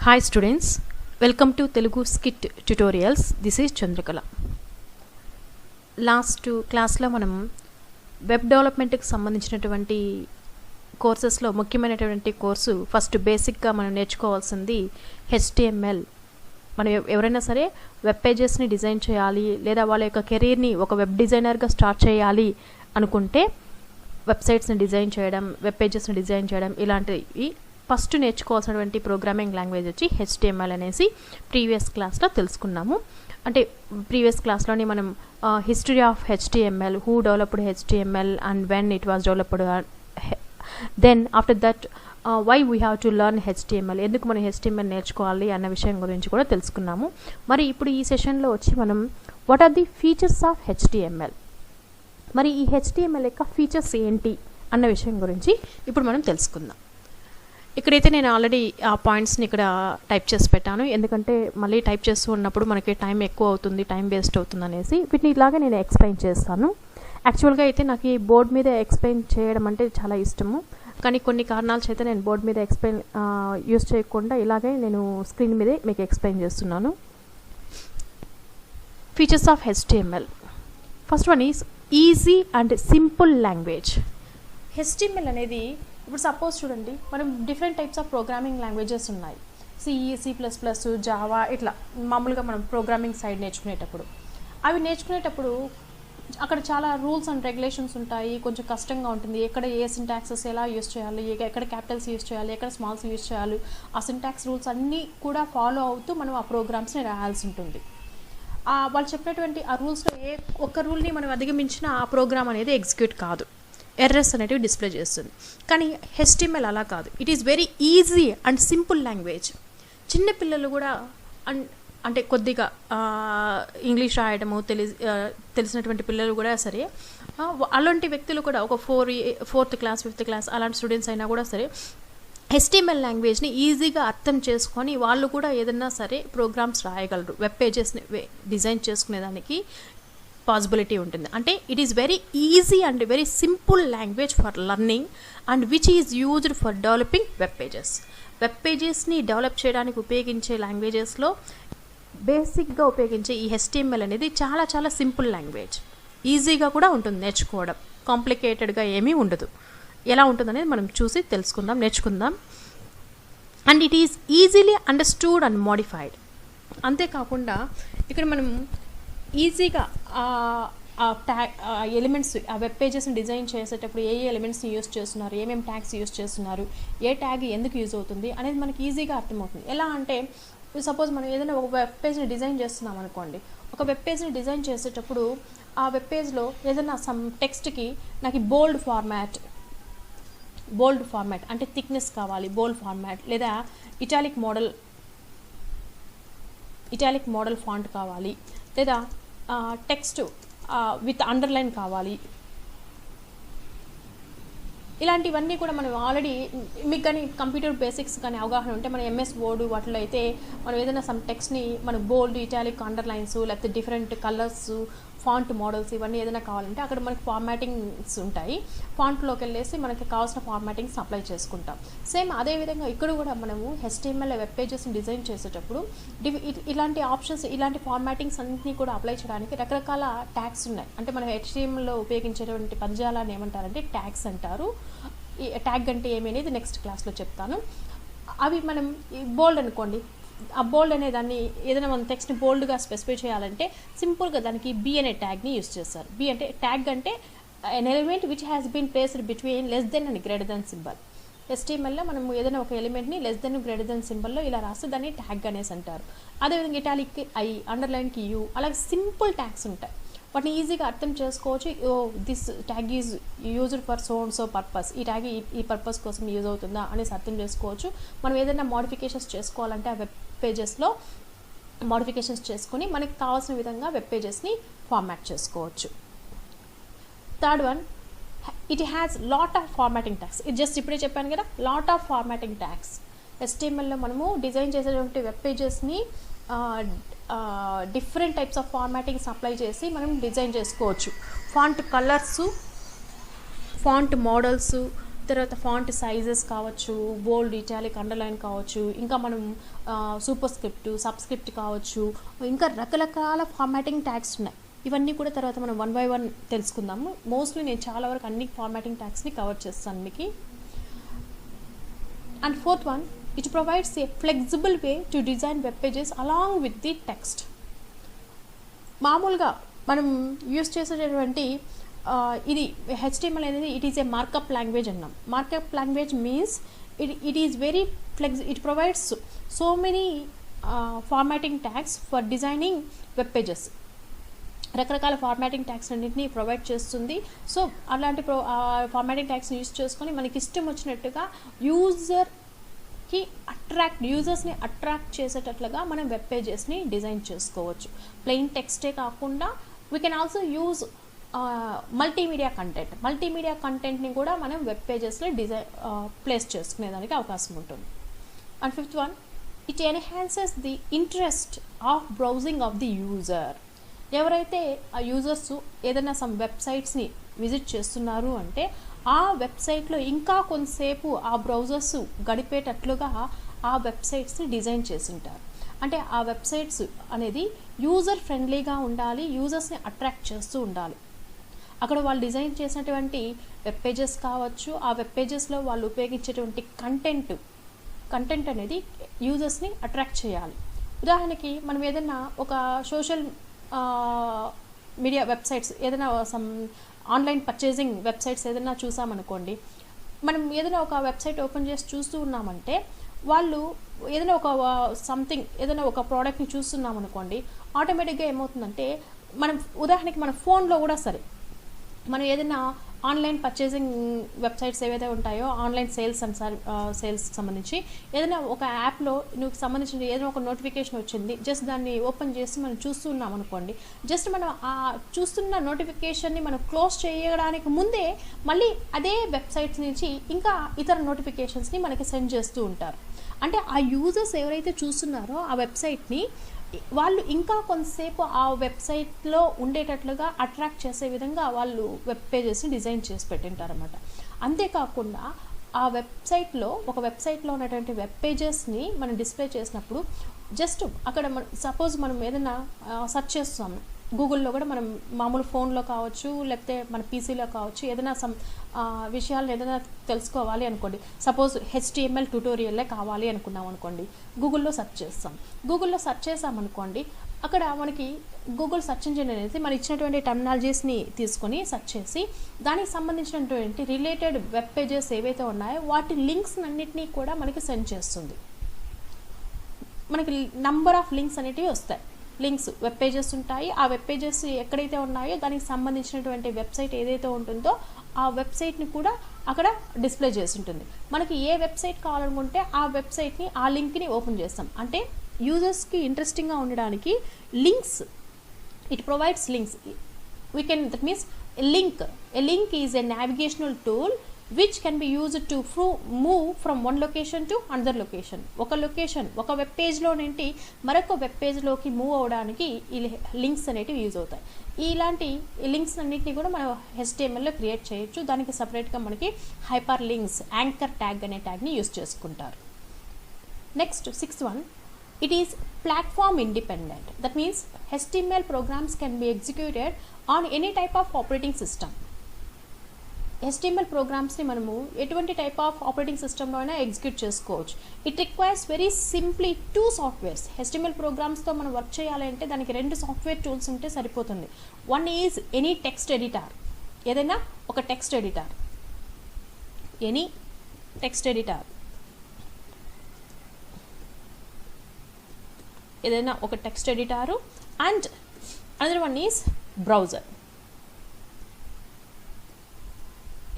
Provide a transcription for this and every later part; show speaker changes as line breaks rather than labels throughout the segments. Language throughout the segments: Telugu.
Hi students, welcome to Telugu Skit Tutorials. This is Chandrakala. Last క్లాస్లో మనం వెబ్ డెవలప్మెంట్కి సంబంధించినటువంటి కోర్సెస్లో ముఖ్యమైనటువంటి కోర్సు ఫస్ట్ బేసిక్గా మనం నేర్చుకోవాల్సింది HTML. మనం ఎవరైనా సరే వెబ్ పేజెస్ని డిజైన్ చేయాలి లేదా వాళ్ళ యొక్క కెరీర్ని ఒక వెబ్ డిజైనర్గా స్టార్ట్ చేయాలి అనుకుంటే వెబ్సైట్స్ని డిజైన్ చేయడం, వెబ్ పేజెస్ని డిజైన్ చేయడం ఇలాంటివి ఫస్ట్ నేర్చుకోవాల్సినటువంటి ప్రోగ్రామింగ్ లాంగ్వేజ్ వచ్చి HTML అనేసి ప్రీవియస్ క్లాస్లో తెలుసుకున్నాము. అంటే ప్రీవియస్ క్లాస్లోని మనం history of HTML, who developed HTML and when it was developed, then after that why we have to learn HTML, ఎందుకు మనం HTML నేర్చుకోవాలి అన్న విషయం గురించి కూడా తెలుసుకున్నాము. మరి ఇప్పుడు ఈ సెషన్లో వచ్చి మనం what are the features of HTML, మరి ఈ HTML యొక్క ఫీచర్స్ ఏంటి అన్న విషయం గురించి ఇప్పుడు మనం తెలుసుకుందాం. ఇక్కడైతే నేను ఆల్రెడీ ఆ పాయింట్స్ని ఇక్కడ టైప్ చేసి పెట్టాను, ఎందుకంటే మళ్ళీ టైప్ చేస్తూ ఉన్నప్పుడు మనకి టైం ఎక్కువ అవుతుంది, టైం వేస్ట్ అవుతుంది అనేసి వీటిని ఇలాగే నేను ఎక్స్ప్లెయిన్ చేస్తాను. యాక్చువల్గా అయితే నాకు ఈ బోర్డ్ మీద ఎక్స్ప్లెయిన్ చేయడం అంటే చాలా ఇష్టము, కానీ కొన్ని కారణాల చేత నేను బోర్డ్ మీద ఎక్స్ప్లెయిన్ యూస్ చేయకుండా ఇలాగే నేను స్క్రీన్ మీదే మీకు ఎక్స్ప్లెయిన్ చేస్తున్నాను. Features of HTML. First one is easy and simple language. HTML అనేది ఇప్పుడు సపోజ్ చూడండి, మనం different types of programming languages ఉన్నాయి. C++, జావా, ఇట్లా మామూలుగా మనం ప్రోగ్రామింగ్ సైడ్ నేర్చుకునేటప్పుడు అవి నేర్చుకునేటప్పుడు అక్కడ చాలా రూల్స్ అండ్ రెగ్యులేషన్స్ ఉంటాయి, కొంచెం కష్టంగా ఉంటుంది. ఎక్కడ ఏ సింటాక్సెస్ ఎలా యూస్ చేయాలి, ఎక్కడ క్యాపిటల్స్ యూస్ చేయాలి, ఎక్కడ స్మాల్స్ యూస్ చేయాలి, ఆ సింటాక్స్ రూల్స్ అన్నీ కూడా ఫాలో అవుతూ మనం ఆ ప్రోగ్రామ్స్ని రాయాల్సి ఉంటుంది. వాళ్ళు చెప్పినటువంటి ఆ రూల్స్లో ఏ ఒక్క రూల్ని మనం అధిగమించిన ఆ ప్రోగ్రామ్ అనేది ఎగ్జిక్యూట్ కాదు, ఎర్రర్స్ అనేటివి డిస్ప్లే చేస్తుంది. కానీ HTML అలా కాదు, it is very easy and simple language. చిన్నపిల్లలు కూడా అంటే కొద్దిగా ఇంగ్లీష్ రాయడము తెలిసినటువంటి పిల్లలు కూడా సరే, అలాంటి వ్యక్తులు కూడా ఒక 4th క్లాస్ 5th క్లాస్ అలాంటి స్టూడెంట్స్ అయినా కూడా సరే HTML లాంగ్వేజ్ని ఈజీగా అర్థం చేసుకొని వాళ్ళు కూడా ఏదన్నా సరే ప్రోగ్రామ్స్ రాయగలరు, వెబ్ పేజెస్ని డిజైన్ చేసుకునేదానికి పాసిబిలిటీ ఉంటుంది. అంటే it is very easy and very simple language for learning and which is used for developing web pages. Web పేజెస్ని డెవలప్ చేయడానికి ఉపయోగించే లాంగ్వేజెస్లో బేసిక్గా ఉపయోగించే ఈ HTML అనేది చాలా చాలా సింపుల్ లాంగ్వేజ్, ఈజీగా కూడా ఉంటుంది నేర్చుకోవడం, కాంప్లికేటెడ్గా ఏమీ ఉండదు. ఎలా ఉంటుందనేది మనం చూసి తెలుసుకుందాం, నేర్చుకుందాం. And it is easily understood and modified. అంతేకాకుండా ఇక్కడ మనం ఈజీగా ఎలిమెంట్స్, ఆ వెబ్ పేజెస్ని డిజైన్ చేసేటప్పుడు ఏ ఎలిమెంట్స్ని యూస్ చేస్తున్నారు, ఏమేమి ట్యాగ్స్ యూస్ చేస్తున్నారు, ఏ ట్యాగ్ ఎందుకు యూజ్ అవుతుంది అనేది మనకి ఈజీగా అర్థమవుతుంది. ఎలా అంటే సపోజ్ మనం ఏదైనా ఒక వెబ్ పేజ్ని డిజైన్ చేస్తున్నాం అనుకోండి, ఒక వెబ్ పేజ్ని డిజైన్ చేసేటప్పుడు ఆ వెబ్ పేజ్లో ఏదైనా సమ్ టెక్స్ట్కి నాకు బోల్డ్ ఫార్మాట్ అంటే థిక్నెస్ కావాలి, బోల్డ్ ఫార్మాట్, లేదా ఇటాలిక్ మోడల్ ఫాంట్ కావాలి, లేదా టెక్స్ట్ విత్ అండర్లైన్ కావాలి. ఇలాంటివన్నీ కూడా మనం ఆల్రెడీ మీకు కానీ కంప్యూటర్ బేసిక్స్ కానీ అవగాహన ఉంటే మన MS వర్డ్ వాటిలో అయితే మనం ఏదైనా సమ్ టెక్స్ట్ని మనకు బోల్డ్, ఇటాలిక్, అండర్లైన్స్, లేకపోతే డిఫరెంట్ కలర్స్, ఫాంట్ మోడల్స్ ఇవన్నీ ఏదైనా కావాలంటే అక్కడ మనకి ఫార్మాటింగ్స్ ఉంటాయి. ఫాంట్లోకి వెళ్ళేసి మనకి కావాల్సిన ఫార్మాటింగ్స్ అప్లై చేసుకుంటాం. సేమ్ అదేవిధంగా ఇక్కడ కూడా మనము HTML వెబ్ పేజెస్ని డిజైన్ చేసేటప్పుడు ఇలాంటి ఆప్షన్స్, ఇలాంటి ఫార్మాటింగ్స్ అన్నింటినీ కూడా అప్లై చేయడానికి రకరకాల ట్యాగ్స్ ఉన్నాయి. అంటే మనం HTMLలో ఉపయోగించేటువంటి పదజాలాన్ని ఏమంటారంటే ట్యాగ్స్ అంటారు. ఈ ట్యాగ్ అంటే ఏమి అనేది నెక్స్ట్ క్లాస్లో చెప్తాను. అవి మనం బోల్డ్ అనుకోండి, ఆ బోల్డ్ అనే దాన్ని ఏదైనా మనం టెక్స్ట్ని బోల్డ్గా స్పెసిఫై చేయాలంటే సింపుల్గా దానికి B అనే ట్యాగ్ని యూస్ చేస్తారు. B అంటే ట్యాగ్ అంటే an element which has been placed between less than and greater than symbol. HTMLలో మనం ఏదైనా ఒక ఎలిమెంట్ని లెస్ దెన్ గ్రేటర్ దెన్ సింబల్లో ఇలా రాస్తే దాన్ని ట్యాగ్ అనేసి అంటారు. అదేవిధంగా ఇటాలిక్కి I, అండర్లైన్కి U, అలాగే సింపుల్ ట్యాగ్స్ ఉంటాయి. వాటిని ఈజీగా అర్థం చేసుకోవచ్చు. This tag is used for so and so purpose, ఈ ట్యాగ్ ఈ పర్పస్ కోసం యూజ్ అవుతుందా అనేసి అర్థం చేసుకోవచ్చు. మనం ఏదైనా మోడిఫికేషన్స్ చేసుకోవాలంటే ఆ వెబ్ పేజెస్లో మోడిఫికేషన్స్ చేసుకుని మనకి కావాల్సిన విధంగా వెబ్ పేజెస్ని ఫార్మాట్ చేసుకోవచ్చు. Third one, it has lot of formatting tags. ఇది జస్ట్ ఇప్పుడే చెప్పాను కదా, లాట్ ఆఫ్ ఫార్మాటింగ్ ట్యాగ్స్. HTMLలో మనము డిజైన్ చేసేటువంటి వెబ్ పేజెస్ని different types of formattings apply చేసి మనం డిజైన్ చేసుకోవచ్చు. ఫాంట్ కలర్సు, ఫాంట్ మోడల్స్, తర్వాత ఫాంట్ సైజెస్ కావచ్చు, బోల్డ్, ఇటాలిక్, అండర్లైన్ కావచ్చు, ఇంకా మనం సూపర్ స్క్రిప్ట్, సబ్స్క్రిప్ట్ కావచ్చు, ఇంకా రకరకాల ఫార్మాటింగ్ ట్యాగ్స్ ఉన్నాయి. ఇవన్నీ కూడా తర్వాత మనం 1 by 1 తెలుసుకుందాము. మోస్ట్లీ నేను చాలా వరకు అన్ని ఫార్మాటింగ్ ట్యాగ్స్ని కవర్ చేస్తాను మీకు. And fourth one, it provides a flexible way to design web pages along with the text. మామూలుగా మనం యూస్ చేసేటటువంటి ఇది HTML అనేది it is a markup language అన్నాం. Markup language means it is very it provides so many formatting tags for designing web pages. రకరకాల ఫార్మాటింగ్ ట్యాగ్స్ అన్నింటినీ ప్రొవైడ్ చేస్తుంది. సో అలాంటి ఫార్మాటింగ్ ట్యాగ్స్ని యూస్ చేసుకొని మనకి ఇష్టం వచ్చినట్టుగా యూజర్స్ని అట్రాక్ట్ చేసేటట్లుగా మనం వెబ్ పేజెస్ని డిజైన్ చేసుకోవచ్చు. ప్లెయిన్ టెక్స్టే కాకుండా we can also use multimedia కంటెంట్ని కూడా మనం వెబ్ పేజెస్లో ప్లేస్ చేసుకునేదానికి అవకాశం ఉంటుంది. And fifth one, it enhances the interest of browsing of the user. ఎవరైతే ఆ యూజర్స్ ఏదైనా సమ్ వెబ్సైట్స్ని విజిట్ చేస్తున్నారు అంటే ఆ వెబ్సైట్లో ఇంకా కొంతసేపు ఆ బ్రౌజర్స్ గడిపేటట్లుగా ఆ వెబ్సైట్స్ని డిజైన్ చేసి ఉంటారు. అంటే ఆ వెబ్సైట్స్ అనేది యూజర్ ఫ్రెండ్లీగా ఉండాలి, యూజర్స్ని అట్రాక్ట్ చేస్తూ ఉండాలి. అక్కడ వాళ్ళు డిజైన్ చేసినటువంటి వెబ్ పేజెస్ కావచ్చు, ఆ వెబ్ పేజెస్లో వాళ్ళు ఉపయోగించేటువంటి కంటెంట్ అనేది యూజర్స్ని అట్రాక్ట్ చేయాలి. ఉదాహరణకి మనం ఏదైనా ఒక సోషల్ మీడియా వెబ్సైట్స్, ఏదైనా సమ్ ఆన్లైన్ పర్చేసింగ్ వెబ్సైట్స్ ఏదైనా చూసామనుకోండి, మనం ఏదైనా ఒక వెబ్సైట్ ఓపెన్ చేసి చూస్తూ ఉన్నామంటే వాళ్ళు ఏదైనా ఏదైనా ఒక ప్రోడక్ట్ని చూస్తున్నాం అనుకోండి, ఆటోమేటిక్గా ఏమవుతుందంటే మనం ఉదాహరణకి మన ఫోన్లో కూడా సరే, మనం ఏదైనా ఆన్లైన్ పర్చేసింగ్ వెబ్సైట్స్ ఏవైతే ఉంటాయో, ఆన్లైన్ సేల్స్కి సంబంధించి ఏదైనా ఒక యాప్లో నువ్వు సంబంధించిన ఏదైనా ఒక నోటిఫికేషన్ వచ్చింది, జస్ట్ దాన్ని ఓపెన్ చేసి మనం చూస్తున్నాం అనుకోండి, జస్ట్ మనం ఆ చూస్తున్న నోటిఫికేషన్ని మనం క్లోజ్ చేయడానికి ముందే మళ్ళీ అదే వెబ్సైట్స్ నుంచి ఇంకా ఇతర నోటిఫికేషన్స్ని మనకి సెండ్ చేస్తూ ఉంటారు. అంటే ఆ యూజర్స్ ఎవరైతే చూస్తున్నారో ఆ వెబ్సైట్ని వాళ్ళు ఇంకా కొంతసేపు ఆ వెబ్సైట్లో ఉండేటట్లుగా అట్రాక్ట్ చేసే విధంగా వాళ్ళు వెబ్ పేజెస్ని డిజైన్ చేసి పెట్టింటారన్నమాట. అంతేకాకుండా ఆ వెబ్సైట్లో ఉన్నటువంటి వెబ్ పేజెస్ని మనం డిస్ప్లే చేసినప్పుడు జస్ట్ అక్కడ సపోజ్ మనం ఏదైనా సెర్చ్ చేస్తాము గూగుల్లో కూడా, మనం మామూలు ఫోన్లో కావచ్చు లేకపోతే మన పీసీలో కావచ్చు, ఏదైనా విషయాలను ఏదైనా తెలుసుకోవాలి అనుకోండి, సపోజ్ HTML ట్యూటోరియల్లే కావాలి అనుకున్నాం అనుకోండి, గూగుల్లో సెర్చ్ చేస్తాం. గూగుల్లో సెర్చ్ చేసామనుకోండి, అక్కడ మనకి గూగుల్ సెర్చ్ ఇంజిన్ అనేది మనం ఇచ్చినటువంటి టెర్మినాలజీస్ని తీసుకొని సెర్చ్ చేసి దానికి సంబంధించినటువంటి రిలేటెడ్ వెబ్ పేజెస్ ఏవైతే ఉన్నాయో వాటి లింక్స్ అన్నిటినీ కూడా మనకి సెండ్ చేస్తుంది. మనకి నంబర్ ఆఫ్ లింక్స్ అనేటివి వస్తాయి. లింక్స్ వెబ్ పేజెస్ ఉంటాయి. ఆ వెబ్ పేజెస్ ఎక్కడైతే ఉన్నాయో దానికి సంబంధించినటువంటి వెబ్సైట్ ఏదైతే ఉంటుందో ఆ వెబ్సైట్ని కూడా అక్కడ డిస్ప్లే చేసి ఉంటుంది. మనకి ఏ వెబ్సైట్ కావాలనుకుంటే ఆ వెబ్సైట్ని, ఆ లింక్ని ఓపెన్ చేస్తాం. అంటే యూజర్స్కి ఇంట్రెస్టింగ్గా ఉండడానికి links, it provides links. that means a link is a navigational tool which can be used to move from one location to another location. ఒక వెబ్ పేజ్లో నుండి మరొక వెబ్ పేజ్లోకి మూవ్ అవడానికి ఈ లింక్స్ అనేటివి యూజ్ అవుతాయి. ఇలాంటి లింక్స్ అన్నింటినీ కూడా మనం HTMLలో క్రియేట్ చేయొచ్చు. దానికి సపరేట్గా మనకి హైపర్ లింక్స్, యాంకర్ ట్యాగ్ అనే ట్యాగ్ని యూజ్ చేసుకుంటారు. Next 6th one, it is platform independent. That means HTML programs can be executed on any type of operating system. HTML ప్రోగ్రామ్స్ని మనము ఎటువంటి టైప్ ఆఫ్ ఆపరేటింగ్ సిస్టంలో అయినా ఎగ్జిక్యూట్ చేసుకోవచ్చు. It requires very simply 2 softwares. HTML ప్రోగ్రామ్స్తో మనం వర్క్ చేయాలంటే దానికి 2 సాఫ్ట్వేర్ టూల్స్ ఉంటే సరిపోతుంది. One is any text editor, ఏదైనా ఒక టెక్స్ట్ ఎడిటర్, ఏదైనా ఒక text editor. And another one is browser,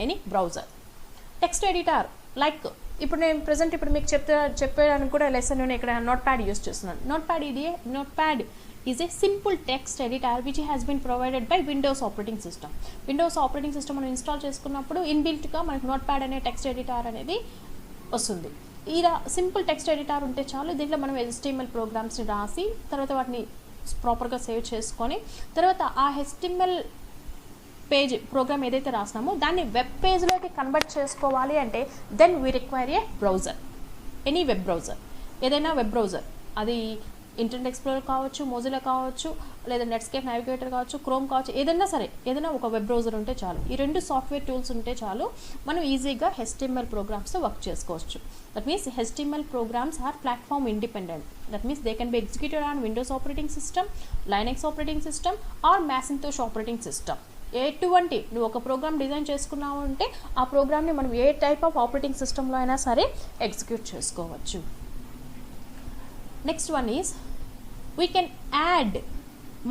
any browser. Text editor like ఇప్పుడు నేను ప్రజెంట్ మీకు చెప్పేదానికి కూడా లెసన్ నేను ఇక్కడ నోట్ప్యాడ్ యూస్ చేస్తున్నాను. Notepad is a simple text editor which has been provided by Windows operating system. Windows operating system మనం ఇన్స్టాల్ చేసుకున్నప్పుడు ఇన్బిల్ట్గా మనకు నోట్ప్యాడ్ అనే టెక్స్ట్ ఎడిటర్ అనేది వస్తుంది. ఇలా సింపుల్ టెక్స్ట్ ఎడిటర్ ఉంటే చాలు. దీంట్లో మనం HTML ప్రోగ్రామ్స్ని రాసి తర్వాత వాటిని ప్రాపర్గా సేవ్ చేసుకొని తర్వాత ఆ HTML పేజ్ ప్రోగ్రామ్ ఏదైతే రాసినామో దాన్ని వెబ్ పేజ్లోకి కన్వర్ట్ చేసుకోవాలి అంటే then we require a browser, any web browser, ఏదైనా వెబ్ బ్రౌజర్, అది ఇంటర్నెట్ ఎక్స్ప్లోరర్ కావచ్చు, మోజిలా కావచ్చు, లేదా నెట్స్కేప్ నావిగేటర్ కావచ్చు, క్రోమ్ కావచ్చు, ఏదైనా సరే ఏదైనా ఒక వెబ్ బ్రౌజర్ ఉంటే చాలు, ఈ 2 సాఫ్ట్వేర్ టూల్స్ ఉంటే చాలు మనం ఈజీగా HTML ప్రోగ్రామ్స్తో వర్క్ చేసుకోవచ్చు. That means HTML programs are platform independent. That means they can be executed on Windows operating system, Linux operating system or Macintosh operating system. ఎటువంటి నువ్వు ఒక ప్రోగ్రామ్ డిజైన్ చేసుకున్నావు అంటే ఆ ప్రోగ్రామ్ని మనం ఏ టైప్ ఆఫ్ ఆపరేటింగ్ సిస్టంలో అయినా సరే ఎగ్జిక్యూట్ చేసుకోవచ్చు. Next one is we can add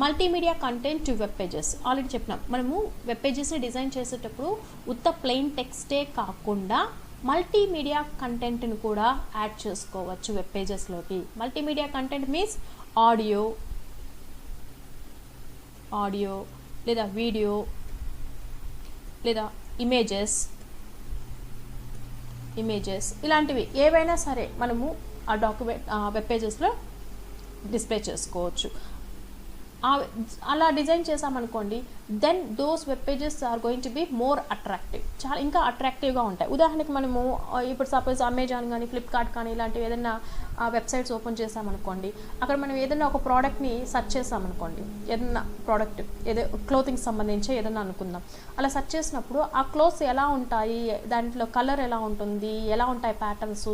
multimedia content to web pages. Already చెప్పినాం, మనము వెబ్ పేజెస్ని డిజైన్ చేసేటప్పుడు ఉత్త ప్లెయిన్ టెక్స్టే కాకుండా మల్టీమీడియా కంటెంట్ని కూడా యాడ్ చేసుకోవచ్చు వెబ్ పేజెస్లోకి. మల్టీమీడియా కంటెంట్ మీన్స్ ఆడియో లేదా వీడియో లేదా ఇమేజెస్ ఇలాంటివి ఏవైనా సరే మనము ఆ డాక్యుమెంట్ వెబ్ పేజెస్లో డిస్ప్లే చేసుకోవచ్చు. అలా డిజైన్ చేసామనుకోండి then those web pages are going to be more attractive, చాలా ఇంకా అట్రాక్టివ్గా ఉంటాయి. ఉదాహరణకి మనము ఇప్పుడు సపోజ్ అమెజాన్ కానీ ఫ్లిప్కార్ట్ కానీ ఇలాంటివి ఏదైనా వెబ్సైట్స్ ఓపెన్ చేసామనుకోండి, అక్కడ మనం ఏదైనా ఒక ప్రోడక్ట్ని సెర్చ్ చేసామనుకోండి, ఏదైనా ప్రోడక్ట్ ఏదో క్లోతింగ్ సంబంధించి ఏదైనా అనుకుందాం, అలా సెర్చ్ చేసినప్పుడు ఆ క్లోత్స్ ఎలా ఉంటాయి, దాంట్లో కలర్ ఎలా ఉంటుంది, ఎలా ఉంటాయి ప్యాటర్న్స్,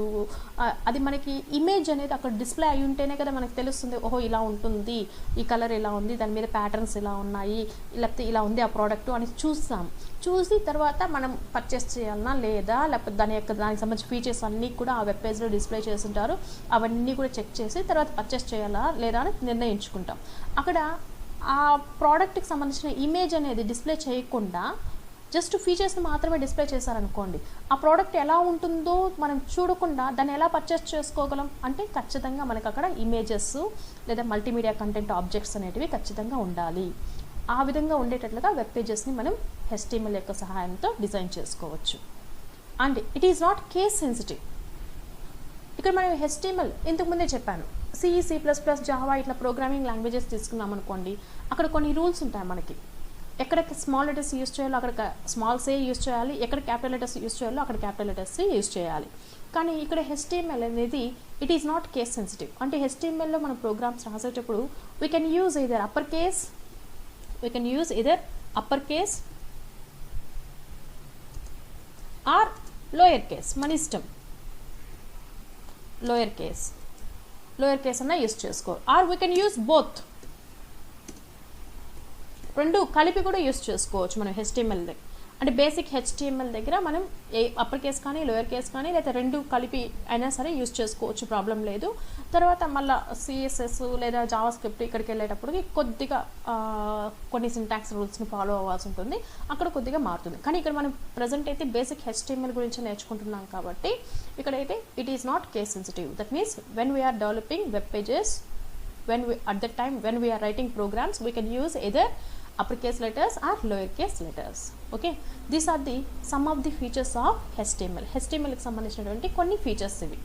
అది మనకి ఇమేజ్ అనేది అక్కడ డిస్ప్లే అయి ఉంటేనే కదా మనకు తెలుస్తుంది, ఓహో ఇలా ఉంటుంది, ఈ కలర్ ఎలా ఉంది, దాని మీద ప్యాటర్న్స్ ఎలా ఉన్నాయి, లేకపోతే ఇలా ఉంది ఆ ప్రోడక్ట్ అని చూసి తర్వాత మనం పర్చేస్ చేయాలన్నా లేదా లేకపోతే దానికి సంబంధించిన ఫీచర్స్ అన్నీ కూడా ఆ వెబ్ పేజ్లో డిస్ప్లే చేసి ఉంటారు, అవన్నీ కూడా చెక్ చేసి తర్వాత పర్చేస్ చేయాలా లేదా అని నిర్ణయించుకుంటాం. అక్కడ ఆ ప్రోడక్ట్కి సంబంధించిన ఇమేజ్ అనేది డిస్ప్లే చేయకుండా జస్ట్ ఫీచర్స్ని మాత్రమే డిస్ప్లే చేశారనుకోండి, ఆ ప్రోడక్ట్ ఎలా ఉంటుందో మనం చూడకుండా దాన్ని ఎలా పర్చేస్ చేసుకోగలం అంటే ఖచ్చితంగా మనకు అక్కడ ఇమేజెస్ లేదా మల్టీమీడియా కంటెంట్ ఆబ్జెక్ట్స్ అనేటివి ఖచ్చితంగా ఉండాలి. ఆ విధంగా ఉండేటట్లుగా వెబ్ పేజెస్ని మనం HTML యొక్క సహాయంతో డిజైన్ చేసుకోవచ్చు. And it is not case sensitive. ఇక్కడ మనం HTML ఇంతకుముందే చెప్పాను, C++, జావా ఇట్లా ప్రోగ్రామింగ్ లాంగ్వేజెస్ తీసుకున్నాం అనుకోండి, అక్కడ కొన్ని రూల్స్ ఉంటాయి మనకి. ఎక్కడ స్మాల్ లెటర్స్ యూజ్ చేయాలో అక్కడ స్మాల్ సే యూజ్ చేయాలి, ఎక్కడ క్యాపిటల్ లెటర్స్ యూజ్ చేయాలో అక్కడ క్యాపిటల్ లెటర్స్ యూజ్ చేయాలి. కానీ ఇక్కడ HTML అనేది it is not case sensitive. అంటే HTMLలో మనం ప్రోగ్రామ్స్ రాసేటప్పుడు we can use either upper case or lower case, మన ఇష్టం. లోయర్ కేస్ అన్న యూజ్ చేసుకో, or we can use both, రెండు కలిపి కూడా యూజ్ చేసుకోవచ్చు మనం HTML దగ్గర. అంటే బేసిక్ HTML దగ్గర మనం అప్పర్ కేస్ కానీ లోయర్ కేస్ కానీ లేదా రెండు కలిపి అయినా సరే యూజ్ చేసుకోవచ్చు, ప్రాబ్లం లేదు. తర్వాత మళ్ళీ CSS లేదా జావా స్క్రిప్ట్ ఇక్కడికి వెళ్ళేటప్పటికి కొద్దిగా కొన్ని సింటాక్స్ రూల్స్ని ఫాలో అవ్వాల్సి ఉంటుంది, అక్కడ కొద్దిగా మారుతుంది. కానీ ఇక్కడ మనం ప్రజెంట్ అయితే బేసిక్ HTML గురించి నేర్చుకుంటున్నాం కాబట్టి ఇక్కడైతే it is not case sensitive. That means when we are developing web pages, when we are writing programs, we can use either uppercase letters or lowercase letters. Okay, these are some of the features of HTML కి సంబంధించినటువంటి కొన్ని ఫీచర్స్ ఇవి.